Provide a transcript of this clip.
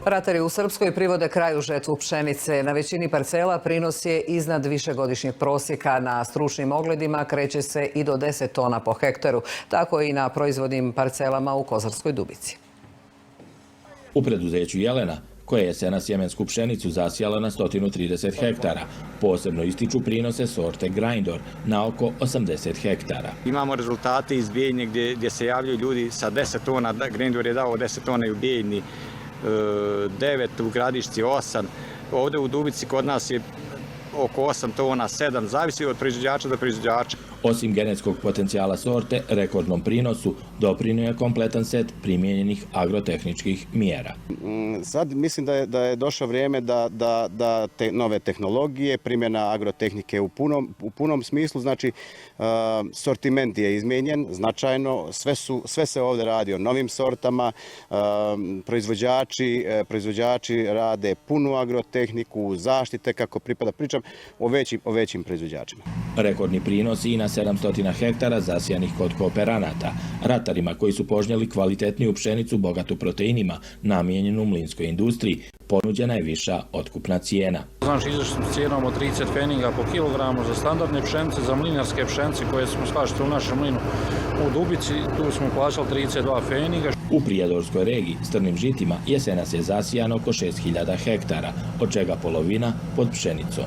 Ratari u Srpskoj privode kraju žetvu pšenice. Na većini parcela prinos je iznad višegodišnjeg prosjeka. Na stručnim ogledima kreće se i do 10 tona po hektaru. Tako i na proizvodnim parcelama u Kozarskoj Dubici. U preduzeću Jelena, koja je sena sjemensku pšenicu zasijala na 130 hektara, posebno ističu prinose sorte Grindor na oko 80 hektara. Imamo rezultate iz Bijeljne gdje se javljaju ljudi sa 10 tona, Grindor je dao 10 tona i u Bijeljni, 9 u Gradišci, 8. Ovdje u Dubici kod nas je oko 8 tona, 7, zavisi od proizvođača do proizvođača. Osim genetskog potencijala sorte, rekordnom prinosu doprinio je kompletan set primijenjenih agrotehničkih mjera. Sad mislim da je došlo vrijeme da nove tehnologije, primjena agrotehnike u punom smislu, znači sortiment je izmijenjen značajno, sve se ovdje radi o novim sortama, proizvođači rade punu agrotehniku, zaštite kako pripada, pričam o većim proizvođačima. Rekordni prinos i na 700 hektara zasijanih kod kooperanata, ratarima koji su požnjeli kvalitetniju pšenicu bogatu proteinima namijenjenu mlinskoj industriji, ponuđena je viša otkupna cijena. Znači, izašli smo s cijenom od 30 pfeninga po kilogramu za standardne pšenice, za mlinarske pšenice koje smo svašli u našem mlinu u Dubici, tu smo plaćali 32 pfeninga. U Prijedorskoj regiji s trnim žitima jesenas je zasijano oko 6000 hektara, od čega polovina pod pšenicom.